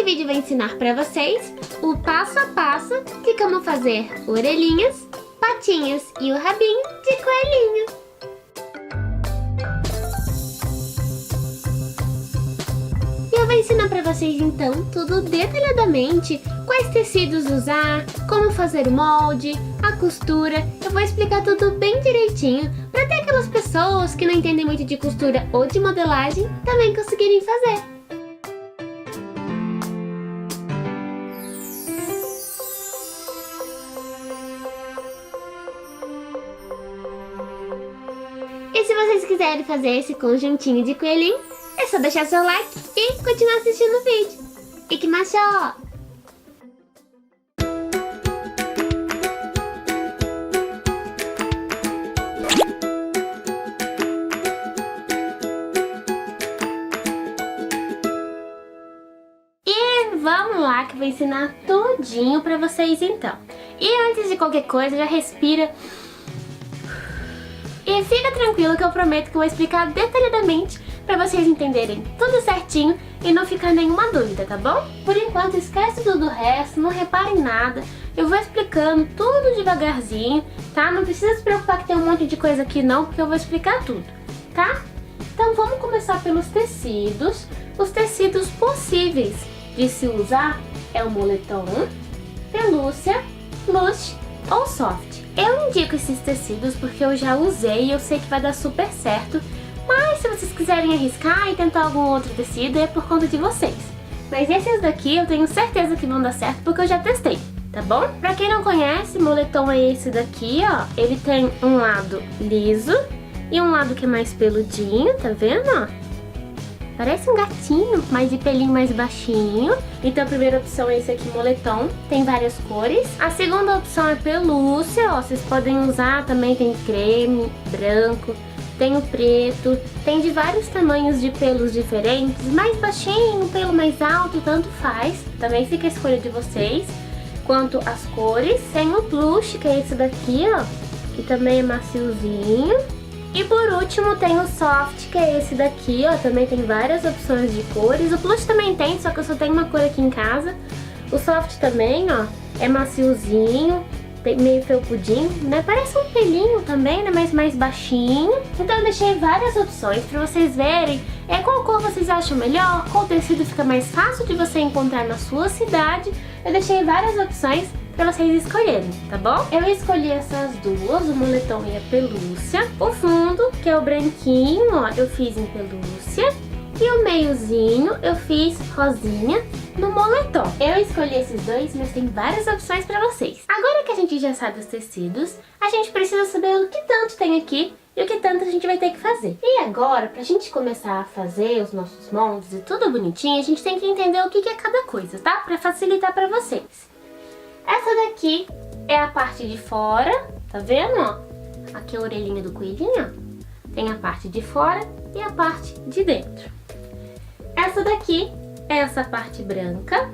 Esse vídeo vai ensinar para vocês o passo a passo de como fazer orelhinhas, patinhas e o rabinho de coelhinho. Eu vou ensinar para vocês então tudo detalhadamente, quais tecidos usar, como fazer o molde, a costura. Eu vou explicar tudo bem direitinho para até aquelas pessoas que não entendem muito de costura ou de modelagem também conseguirem fazer. E se vocês quiserem fazer esse conjuntinho de coelhinho, é só deixar seu like e continuar assistindo o vídeo. Fique macho! E vamos lá que eu vou ensinar tudinho pra vocês então. E antes de qualquer coisa, já respira. E fica tranquilo que eu prometo que eu vou explicar detalhadamente pra vocês entenderem tudo certinho e não ficar nenhuma dúvida, tá bom? Por enquanto, esquece tudo o resto, não reparem nada. Eu vou explicando tudo devagarzinho, tá? Não precisa se preocupar que tem um monte de coisa aqui não, porque eu vou explicar tudo, tá? Então vamos começar pelos tecidos. Os tecidos possíveis de se usar é o moletom, pelúcia, plush ou soft. Eu indico esses tecidos porque eu já usei e eu sei que vai dar super certo. Mas se vocês quiserem arriscar e tentar algum outro tecido, é por conta de vocês. Mas esses daqui eu tenho certeza que vão dar certo porque eu já testei, tá bom? Pra quem não conhece, moletom é esse daqui, ó. Ele tem um lado liso e um lado que é mais peludinho, tá vendo, ó? Parece um gatinho, mas de pelinho mais baixinho. Então a primeira opção é esse aqui, moletom. Tem várias cores. A segunda opção é pelúcia, ó. Vocês podem usar também, tem creme, branco, tem o preto. Tem de vários tamanhos de pelos diferentes. Mais baixinho, pelo mais alto, tanto faz. Também fica a escolha de vocês. Quanto às cores, tem o plush, que é esse daqui, ó. Que também é maciozinho. E por último tem o soft, que é esse daqui, ó, também tem várias opções de cores. O plush também tem, só que eu só tenho uma cor aqui em casa. O soft também, ó, é maciozinho, tem meio felpudinho, né? Parece um pelinho também, né? Mas mais baixinho. Então eu deixei várias opções pra vocês verem qual cor vocês acham melhor, qual tecido fica mais fácil de você encontrar na sua cidade. Eu deixei várias opções pra vocês escolherem, tá bom? Eu escolhi essas duas, o moletom e a pelúcia. O fundo, que é o branquinho, ó, eu fiz em pelúcia. E o meiozinho eu fiz rosinha no moletom. Eu escolhi esses dois, mas tem várias opções pra vocês. Agora que a gente já sabe os tecidos, a gente precisa saber o que tanto tem aqui e o que tanto a gente vai ter que fazer. E agora, pra gente começar a fazer os nossos moldes e tudo bonitinho, a gente tem que entender o que é cada coisa, tá? Pra facilitar pra vocês. Essa daqui é a parte de fora, tá vendo, ó? Aqui é a orelhinha do coelhinho, ó. Tem a parte de fora e a parte de dentro. Essa daqui é essa parte branca.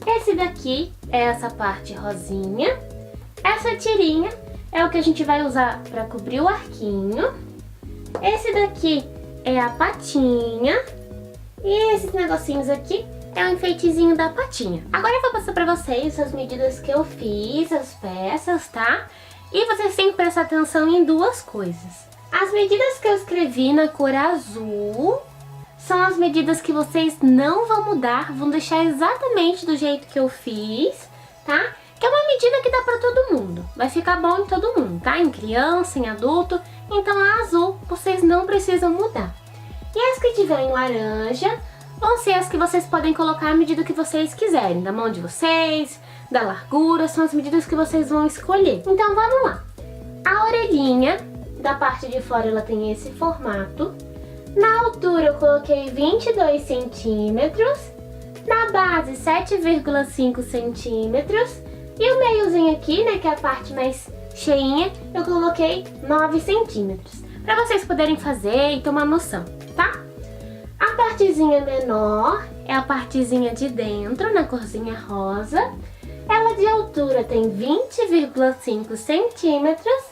Esse daqui é essa parte rosinha. Essa tirinha é o que a gente vai usar pra cobrir o arquinho. Esse daqui é a patinha. E esses negocinhos aqui é o enfeitezinho da patinha. Agora eu vou passar pra vocês as medidas que eu fiz, as peças, tá? E vocês têm que prestar atenção em duas coisas. As medidas que eu escrevi na cor azul são as medidas que vocês não vão mudar, vão deixar exatamente do jeito que eu fiz, tá? Que é uma medida que dá pra todo mundo. Vai ficar bom em todo mundo, tá? Em criança, em adulto. Então a azul vocês não precisam mudar. E as que tiver em laranja vão ser as que vocês podem colocar à medida que vocês quiserem, da mão de vocês, da largura, são as medidas que vocês vão escolher. Então vamos lá. A orelhinha da parte de fora ela tem esse formato. Na altura eu coloquei 22 centímetros, na base 7,5 centímetros e o meiozinho aqui, né, que é a parte mais cheinha, eu coloquei 9 centímetros. Pra vocês poderem fazer e tomar noção, tá? A partezinha menor é a partezinha de dentro, na corzinha rosa. Ela de altura tem 20,5 centímetros.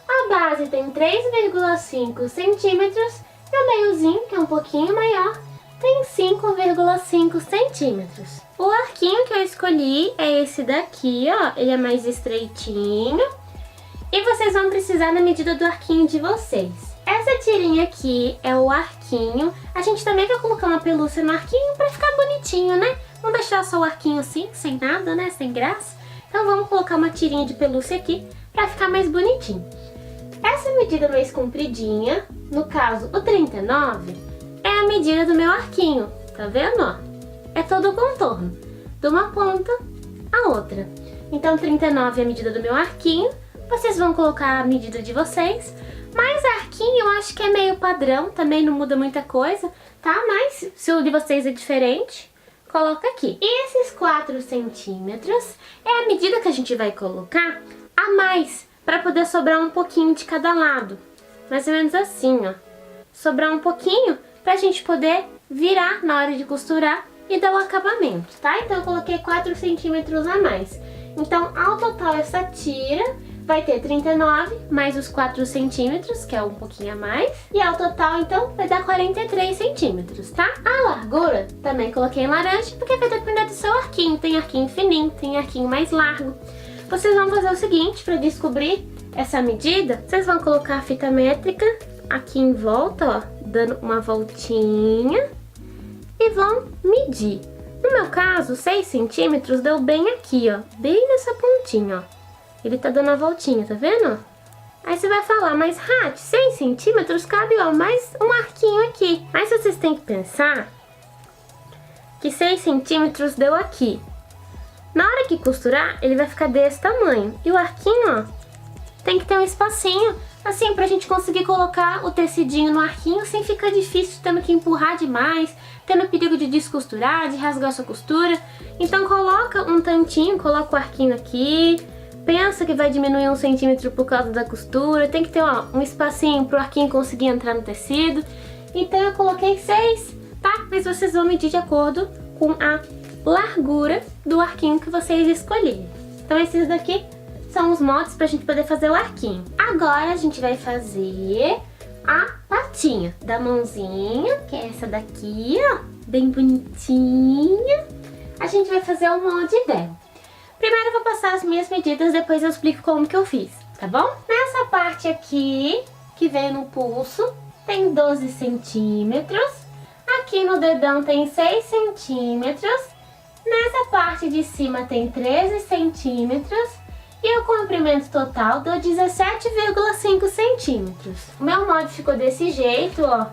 A base tem 3,5 centímetros. E o meiozinho, que é um pouquinho maior, tem 5,5 centímetros. O arquinho que eu escolhi é esse daqui, ó. Ele é mais estreitinho. E vocês vão precisar na medida do arquinho de vocês. Essa tirinha aqui é o arquinho. A gente também vai colocar uma pelúcia no arquinho pra ficar bonitinho, né? Não deixar só o arquinho assim, sem nada, né? Sem graça. Então vamos colocar uma tirinha de pelúcia aqui pra ficar mais bonitinho. Essa medida mais compridinha, no caso o 39, é a medida do meu arquinho. Tá vendo, ó? É todo o contorno, de uma ponta à outra. Então 39 é a medida do meu arquinho. Vocês vão colocar a medida de vocês. Mas arquinho eu acho que é meio padrão, também não muda muita coisa, tá? Mas se o de vocês é diferente, coloca aqui. E esses 4 centímetros é a medida que a gente vai colocar a mais, para poder sobrar um pouquinho de cada lado. Mais ou menos assim, ó. Sobrar um pouquinho pra gente poder virar na hora de costurar e dar o acabamento, tá? Então eu coloquei 4 centímetros a mais. Então, ao total, essa tira vai ter 39 mais os 4 centímetros, que é um pouquinho a mais. E ao total, então, vai dar 43 centímetros, tá? A largura também coloquei em laranja, porque vai depender do seu arquinho. Tem arquinho fininho, tem arquinho mais largo. Vocês vão fazer o seguinte, para descobrir essa medida, vocês vão colocar a fita métrica aqui em volta, ó, dando uma voltinha, e vão medir. No meu caso, 6 centímetros deu bem aqui, ó, bem nessa pontinha, ó. Ele tá dando a voltinha, tá vendo? Aí você vai falar, mas Rath, 6 centímetros cabe, ó, mais um arquinho aqui. Mas vocês têm que pensar que 6 centímetros deu aqui. Na hora que costurar, ele vai ficar desse tamanho. E o arquinho, ó, tem que ter um espacinho, assim, pra gente conseguir colocar o tecidinho no arquinho sem ficar difícil, tendo que empurrar demais, tendo perigo de descosturar, de rasgar sua costura. Então coloca um tantinho, coloca o arquinho aqui. Pensa que vai diminuir 1 centímetro por causa da costura. Tem que ter, ó, um espacinho pro arquinho conseguir entrar no tecido. Então eu coloquei 6, tá? Mas vocês vão medir de acordo com a largura do arquinho que vocês escolherem. Então esses daqui são os moldes pra gente poder fazer o arquinho. Agora a gente vai fazer a patinha da mãozinha, que é essa daqui, ó, bem bonitinha. A gente vai fazer o molde dela. Primeiro eu vou passar as minhas medidas, depois eu explico como que eu fiz, tá bom? Nessa parte aqui, que vem no pulso, tem 12 centímetros. Aqui no dedão tem 6 centímetros. Nessa parte de cima tem 13 centímetros. E o comprimento total deu 17,5 centímetros. O meu molde ficou desse jeito, ó.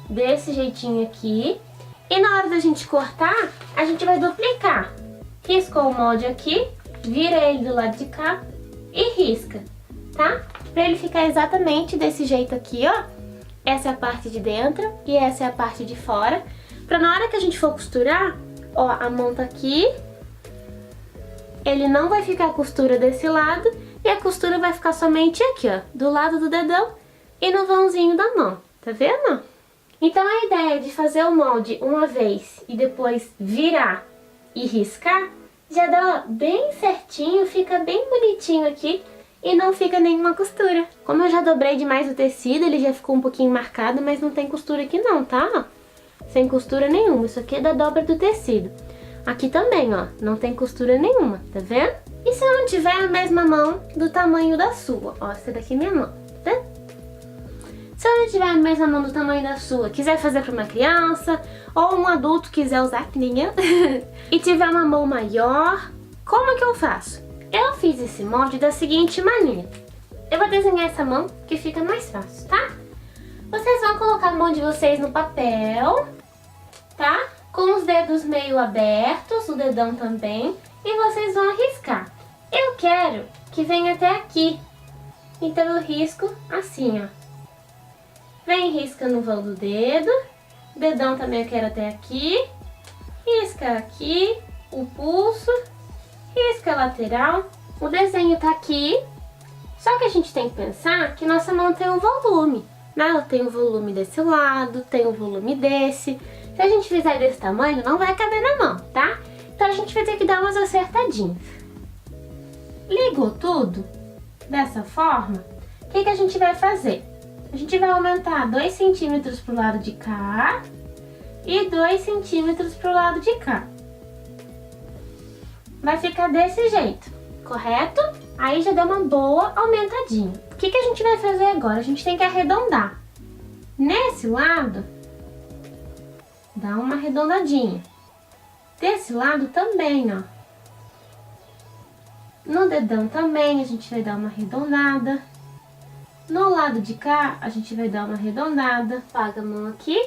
Desse jeitinho aqui. E na hora da gente cortar, a gente vai duplicar. Riscou o molde aqui, vira ele do lado de cá e risca, tá? Pra ele ficar exatamente desse jeito aqui, ó. Essa é a parte de dentro e essa é a parte de fora. Pra na hora que a gente for costurar, ó, a mão tá aqui. Ele não vai ficar a costura desse lado e a costura vai ficar somente aqui, ó, do lado do dedão e no vãozinho da mão, tá vendo? Então a ideia de fazer o molde uma vez e depois virar e riscar, já dá bem certinho, fica bem bonitinho aqui e não fica nenhuma costura. Como eu já dobrei demais o tecido, ele já ficou um pouquinho marcado, mas não tem costura aqui não, tá? Sem costura nenhuma, isso aqui é da dobra do tecido. Aqui também, ó, não tem costura nenhuma, tá vendo? E se eu não tiver a mesma mão do tamanho da sua? Ó, essa daqui é minha mão, tá vendo? Se eu não tiver a mesma mão do tamanho da sua, quiser fazer para uma criança, ou um adulto quiser usar, que nem eu, e tiver uma mão maior, como que eu faço? Eu fiz esse molde da seguinte maneira. Eu vou desenhar essa mão, que fica mais fácil, tá? Vocês vão colocar a mão de vocês no papel, tá? Com os dedos meio abertos, o dedão também, e vocês vão riscar. Eu quero que venha até aqui, então eu risco assim, ó. Vem, risca no vão do dedo, dedão também eu quero até aqui, risca aqui, o pulso, risca a lateral, o desenho tá aqui, só que a gente tem que pensar que nossa mão tem um volume, né? Ela tem um volume desse lado, tem um volume desse. Se a gente fizer desse tamanho, não vai caber na mão, tá? Então a gente vai ter que dar umas acertadinhas. Ligou tudo dessa forma, o que a gente vai fazer? A gente vai aumentar 2 centímetros pro lado de cá e 2 centímetros pro lado de cá. Vai ficar desse jeito, correto? Aí já deu uma boa aumentadinha. O que a gente vai fazer agora? A gente tem que arredondar. Nesse lado, dá uma arredondadinha. Desse lado também, ó. No dedão também a gente vai dar uma arredondada. No lado de cá, a gente vai dar uma arredondada. Paga a mão aqui.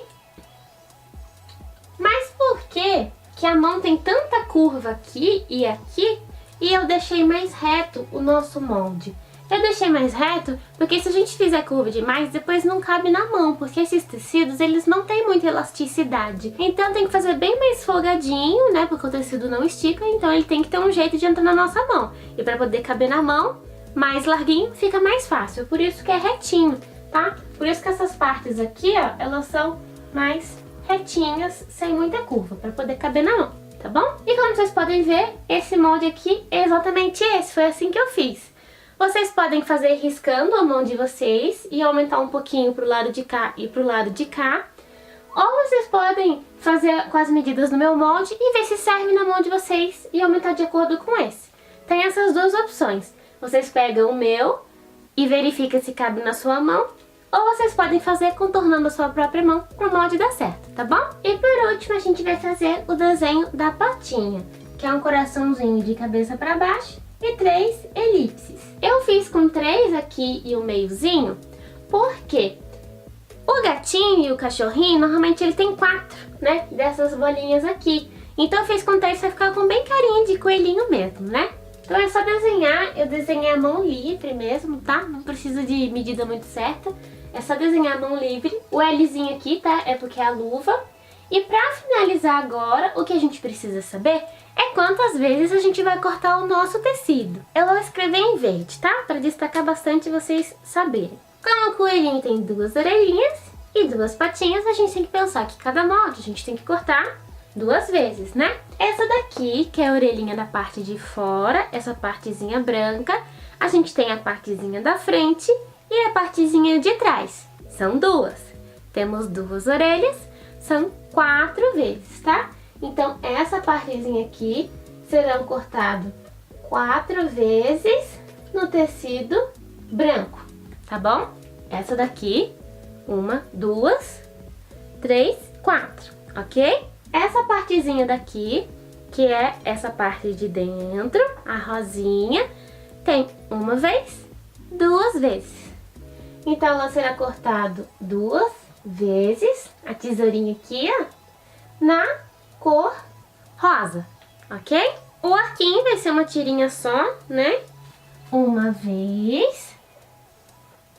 Mas por que que a mão tem tanta curva aqui e aqui e eu deixei mais reto o nosso molde? Eu deixei mais reto porque se a gente fizer curva demais, depois não cabe na mão, porque esses tecidos, eles não têm muita elasticidade. Então tem que fazer bem mais folgadinho, né, porque o tecido não estica, então ele tem que ter um jeito de entrar na nossa mão. E para poder caber na mão, mais larguinho, fica mais fácil, por isso que é retinho, tá? Por isso que essas partes aqui, ó, elas são mais retinhas, sem muita curva, para poder caber na mão, tá bom? E como vocês podem ver, esse molde aqui é exatamente esse, foi assim que eu fiz. Vocês podem fazer riscando a mão de vocês e aumentar um pouquinho pro lado de cá e pro lado de cá. Ou vocês podem fazer com as medidas do meu molde e ver se serve na mão de vocês e aumentar de acordo com esse. Tem essas duas opções. Vocês pegam o meu e verificam se cabe na sua mão. Ou vocês podem fazer contornando a sua própria mão para o molde dar certo, tá bom? E por último a gente vai fazer o desenho da patinha, que é um coraçãozinho de cabeça para baixo e 3 elipses. Eu fiz com 3 aqui e o meiozinho, porque o gatinho e o cachorrinho, normalmente ele tem 4, né, dessas bolinhas aqui. Então eu fiz com 3 pra ficar com bem carinha de coelhinho mesmo, né? Então é só desenhar, eu desenhei a mão livre mesmo, tá? Não precisa de medida muito certa, é só desenhar a mão livre. O Lzinho aqui, tá? É porque é a luva. E pra finalizar agora, o que a gente precisa saber é quantas vezes a gente vai cortar o nosso tecido. Eu vou escrever em verde, tá? Pra destacar bastante vocês saberem. Como o coelhinho tem 2 orelhinhas e 2 patinhas, a gente tem que pensar que cada molde a gente tem que cortar 2 vezes, né? Essa daqui, que é a orelhinha da parte de fora, essa partezinha branca, a gente tem a partezinha da frente e a partezinha de trás. São 2. Temos 2 orelhas, são 4 vezes, tá? Então, essa partezinha aqui serão cortado 4 vezes no tecido branco, tá bom? Essa daqui, 1, 2, 3, 4, ok? Essa partezinha daqui, que é essa parte de dentro, a rosinha, tem 1 vez, 2 vezes. Então, ela será cortado 2 vezes, a tesourinha aqui, ó, na cor rosa, ok? O arquinho vai ser uma tirinha só, né? 1 vez,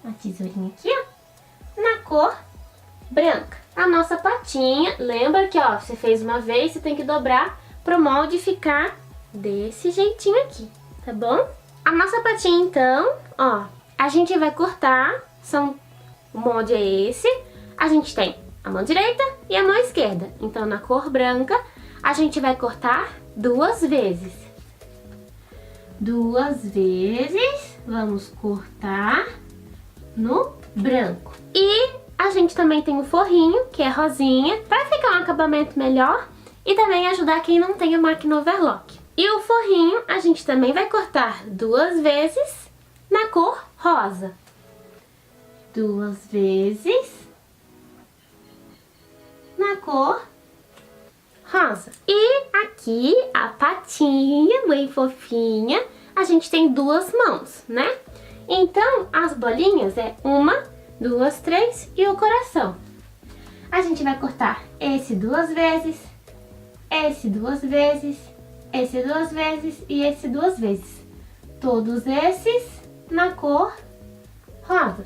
a tesourinha aqui, ó, na cor branca. A nossa patinha, lembra que, ó, você fez 1 vez, você tem que dobrar pro molde ficar desse jeitinho aqui, tá bom? A nossa patinha, então, ó, a gente vai cortar, o molde é esse, a gente tem a mão direita e a mão esquerda. Então, na cor branca, a gente vai cortar 2 vezes. 2 vezes, vamos cortar no branco. E a gente também tem o forrinho, que é rosinha, para ficar um acabamento melhor e também ajudar quem não tem a máquina overlock. E o forrinho a gente também vai cortar 2 vezes na cor rosa. 2 vezes na cor rosa. E aqui a patinha bem fofinha, a gente tem 2 mãos, né? Então as bolinhas é 1, 2, 3 e o coração. A gente vai cortar esse 2 vezes, esse 2 vezes, esse 2 vezes e esse 2 vezes. Todos esses na cor rosa.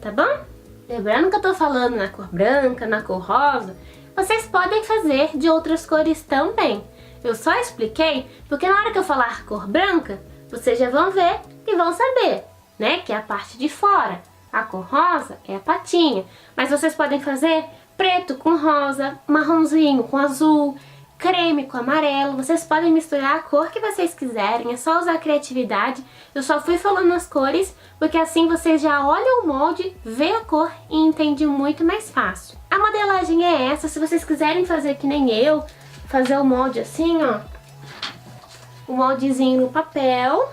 Tá bom? Lembrando que eu tô falando na cor branca, na cor rosa, vocês podem fazer de outras cores também. Eu só expliquei porque na hora que eu falar cor branca, vocês já vão ver e vão saber, né? Que é a parte de fora. A cor rosa é a patinha. Mas vocês podem fazer preto com rosa, marronzinho com azul, creme com amarelo. Vocês podem misturar a cor que vocês quiserem, é só usar a criatividade. Eu só fui falando as cores, porque assim vocês já olham o molde, vê a cor e entendem muito mais fácil. A modelagem é essa, se vocês quiserem fazer que nem eu, fazer o molde assim, ó, o moldezinho no papel,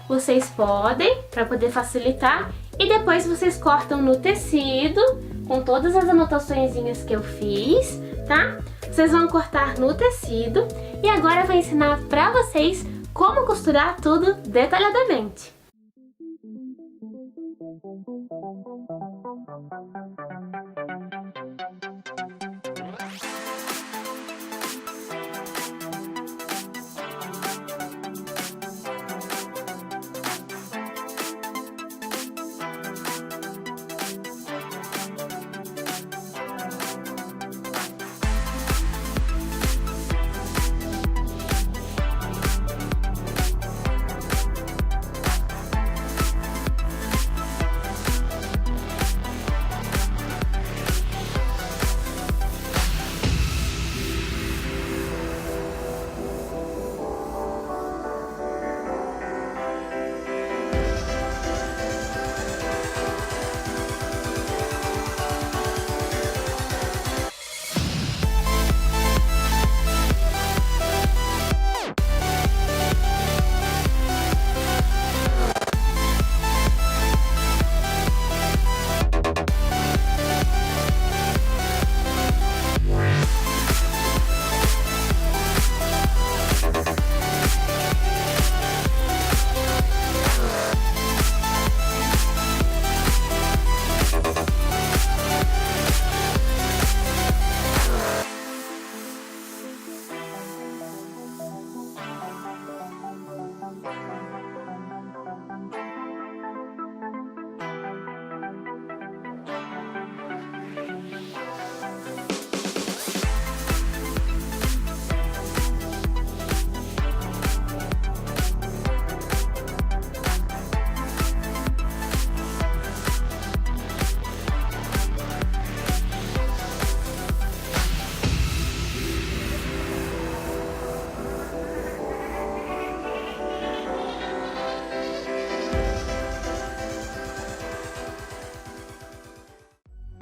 vocês podem, para poder facilitar, e depois vocês cortam no tecido, com todas as anotaçõezinhas que eu fiz, tá? Vocês vão cortar no tecido, e agora eu vou ensinar pra vocês como costurar tudo detalhadamente.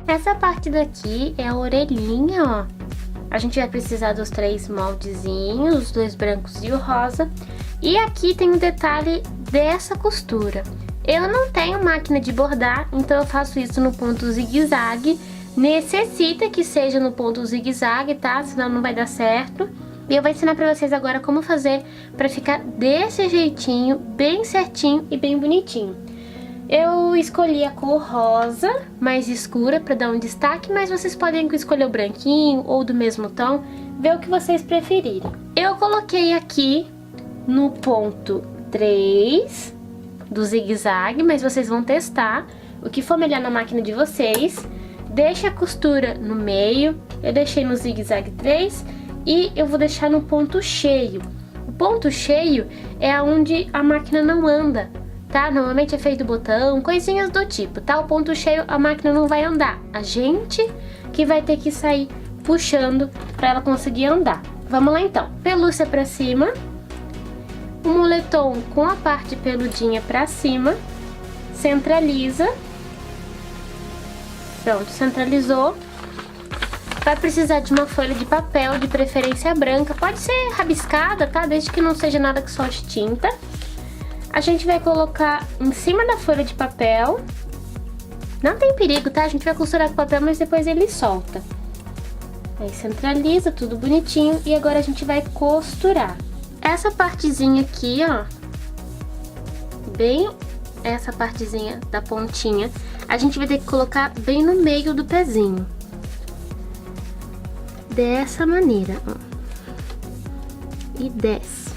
Essa parte daqui é a orelhinha, ó. A gente vai precisar dos 3 moldezinhos, os 2 brancos e o rosa. E aqui tem um detalhe dessa costura. Eu não tenho máquina de bordar, então eu faço isso no ponto zigue-zague. Necessita que seja no ponto zigue-zague, tá? Senão não vai dar certo. E eu vou ensinar pra vocês agora como fazer pra ficar desse jeitinho, bem certinho e bem bonitinho. Eu escolhi a cor rosa, mais escura, para dar um destaque, mas vocês podem escolher o branquinho ou do mesmo tom, ver o que vocês preferirem. Eu coloquei aqui no ponto 3 do zigue-zague, mas vocês vão testar o que for melhor na máquina de vocês. Deixa a costura no meio, eu deixei no zigue-zague 3 e eu vou deixar no ponto cheio. O ponto cheio é onde a máquina não anda, tá? Normalmente é feito botão, coisinhas do tipo, tá? O ponto cheio a máquina não vai andar, a gente que vai ter que sair puxando pra ela conseguir andar. Vamos lá então, pelúcia pra cima, o moletom com a parte peludinha pra cima, centraliza, pronto, centralizou. Vai precisar de uma folha de papel, de preferência branca, pode ser rabiscada, tá? Desde que não seja nada que solte tinta. A gente vai colocar em cima da folha de papel. Não tem perigo, tá? A gente vai costurar com o papel, mas depois ele solta. Aí centraliza, tudo bonitinho. E agora a gente vai costurar. Essa partezinha aqui, ó. Bem essa partezinha da pontinha. A gente vai ter que colocar bem no meio do pezinho. Dessa maneira, ó. E desce.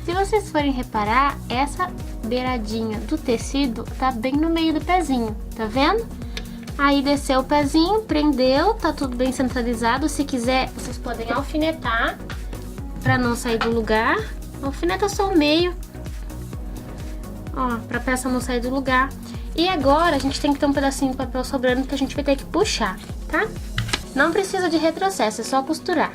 Se vocês forem reparar, essa beiradinha do tecido tá bem no meio do pezinho, tá vendo? Aí desceu o pezinho, prendeu, tá tudo bem centralizado. Se quiser, vocês podem alfinetar pra não sair do lugar. Alfineta só o meio, ó, pra peça não sair do lugar. E agora a gente tem que ter um pedacinho de papel sobrando que a gente vai ter que puxar, tá? Não precisa de retrocesso, é só costurar.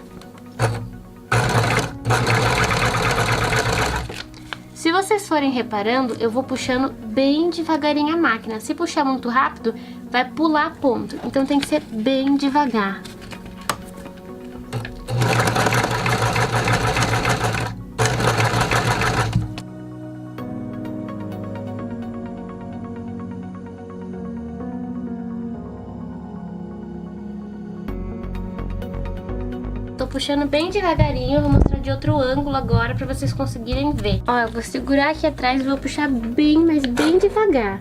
Se vocês forem reparando, eu vou puxando bem devagarinho a máquina. Se puxar muito rápido, vai pular ponto. Então tem que ser bem devagar. Tô puxando bem devagarinho, eu vou mostrar de outro ângulo agora pra vocês conseguirem ver. Ó, eu vou segurar aqui atrás e vou puxar bem, mas bem devagar.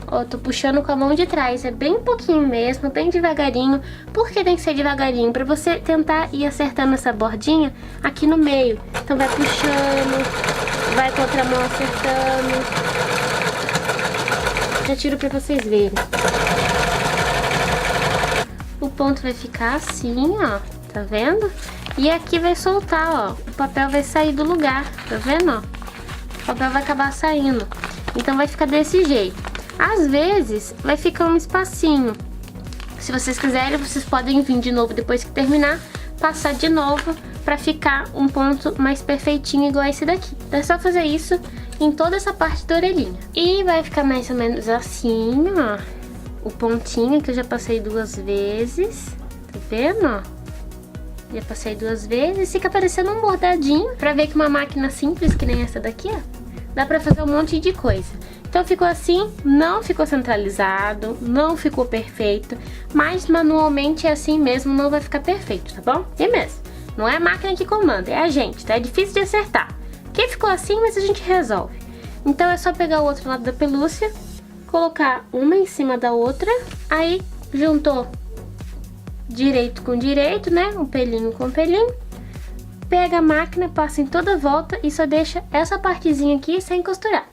Ó, tô puxando com a mão de trás, é bem pouquinho mesmo, bem devagarinho. Por que tem que ser devagarinho? Pra você tentar ir acertando essa bordinha aqui no meio. Então vai puxando, vai com a outra mão acertando. Já tiro pra vocês verem. O ponto vai ficar assim, ó, tá vendo? E aqui vai soltar, ó, o papel vai sair do lugar, tá vendo, ó? O papel vai acabar saindo. Então vai ficar desse jeito. Às vezes vai ficar um espacinho. Se vocês quiserem, vocês podem vir de novo depois que terminar, passar de novo pra ficar um ponto mais perfeitinho igual esse daqui. Então é só fazer isso em toda essa parte da orelhinha. E vai ficar mais ou menos assim, ó. O pontinho que eu já passei 2 vezes. Tá vendo, ó? Já passei 2 vezes. Fica parecendo um bordadinho. Pra ver que uma máquina simples, que nem essa daqui, ó, dá pra fazer um monte de coisa. Então ficou assim, não ficou centralizado, não ficou perfeito. Mas manualmente é assim mesmo, não vai ficar perfeito, tá bom? É mesmo. Não é a máquina que comanda, é a gente, tá? É difícil de acertar. Que ficou assim, mas a gente resolve. Então é só pegar o outro lado da pelúcia, colocar uma em cima da outra, aí juntou direito com direito, né? Um pelinho com pelinho. Pega a máquina, passa em toda a volta e só deixa essa partezinha aqui sem costurar.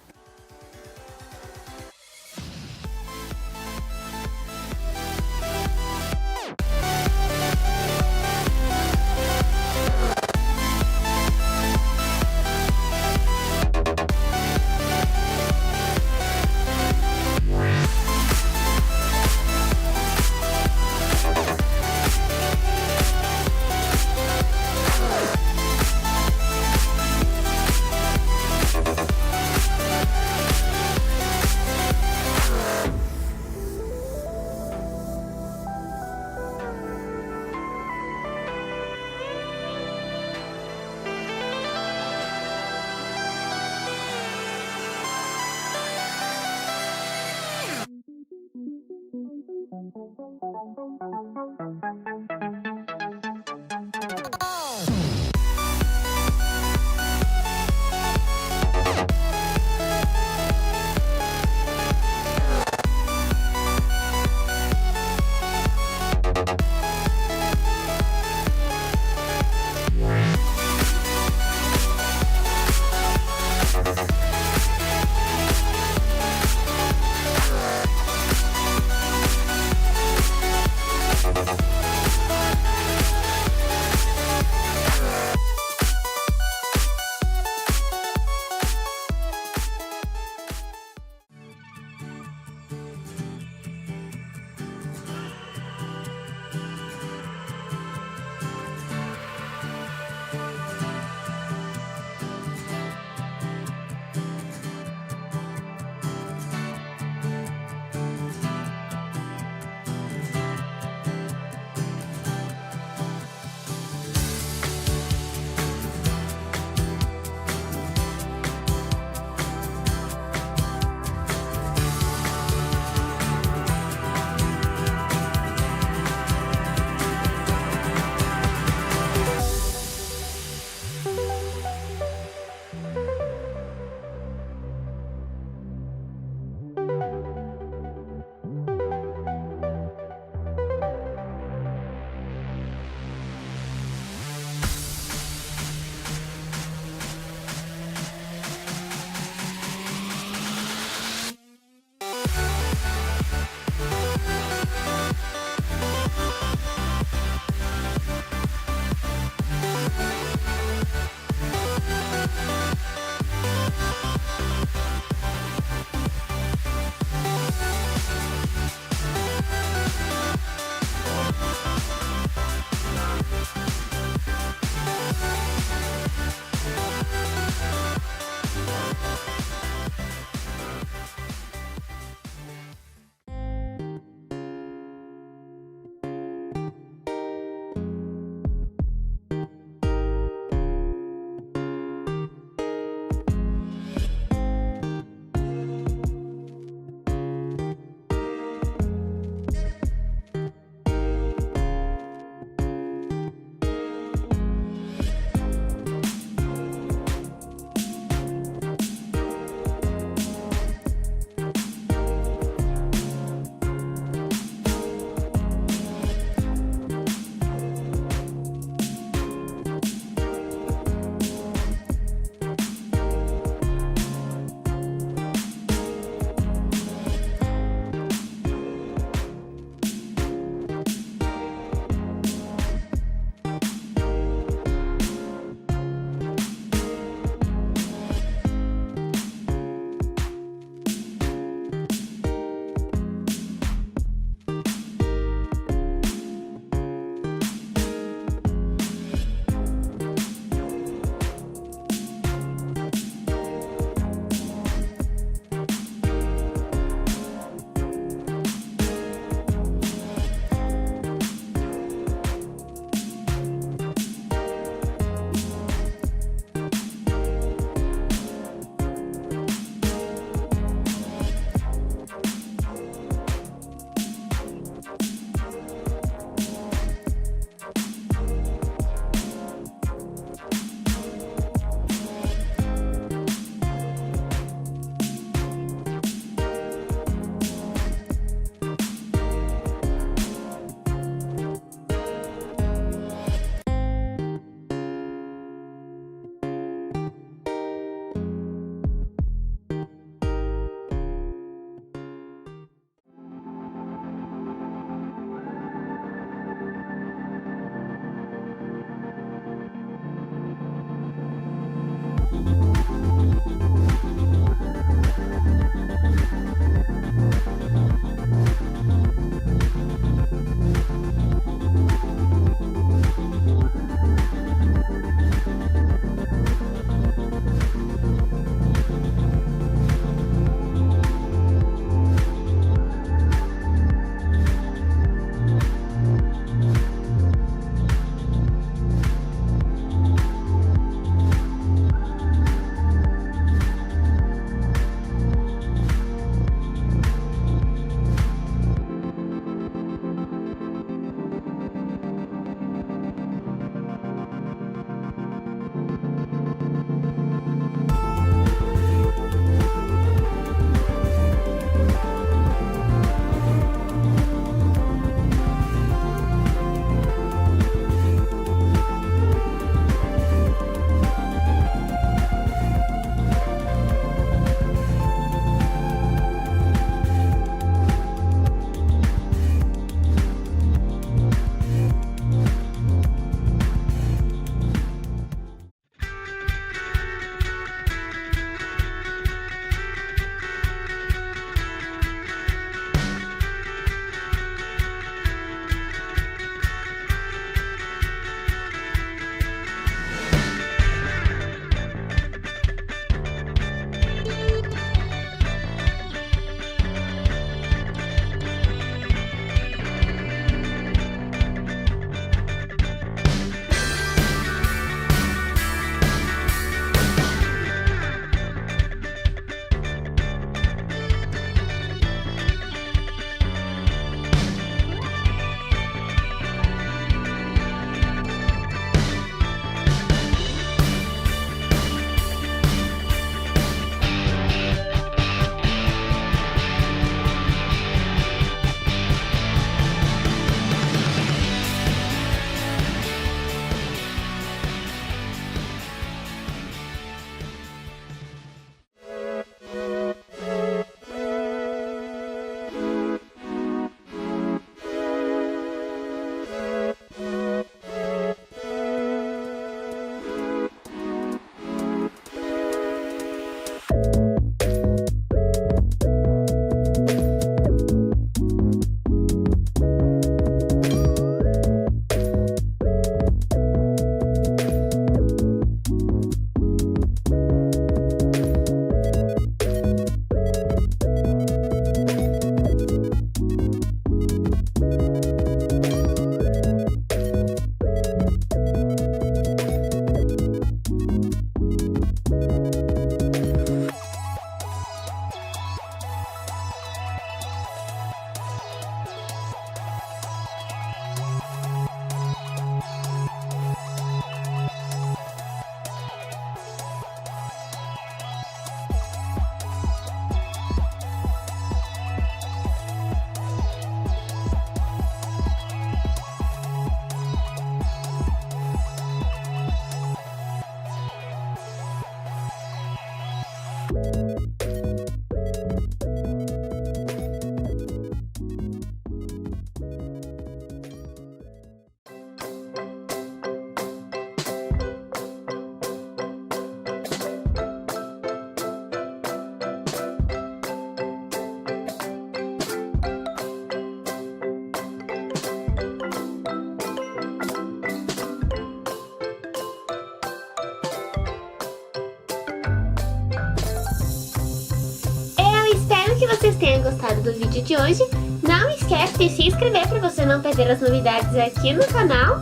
vocês tenham gostado do vídeo de hoje. Não esquece de se inscrever para você não perder as novidades aqui no canal.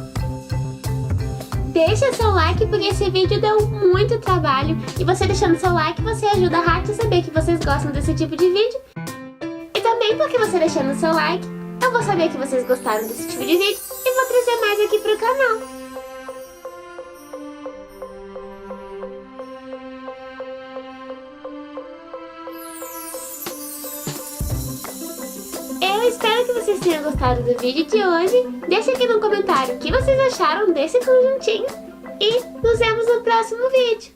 Deixa seu like porque esse vídeo deu muito trabalho. E você deixando seu like, você ajuda a Hath a saber que vocês gostam desse tipo de vídeo. E também porque você deixando seu like, eu vou saber que vocês gostaram desse tipo de vídeo e vou trazer mais aqui pro canal. Eu espero que vocês tenham gostado do vídeo de hoje. Deixe aqui no comentário o que vocês acharam desse conjuntinho. E nos vemos no próximo vídeo.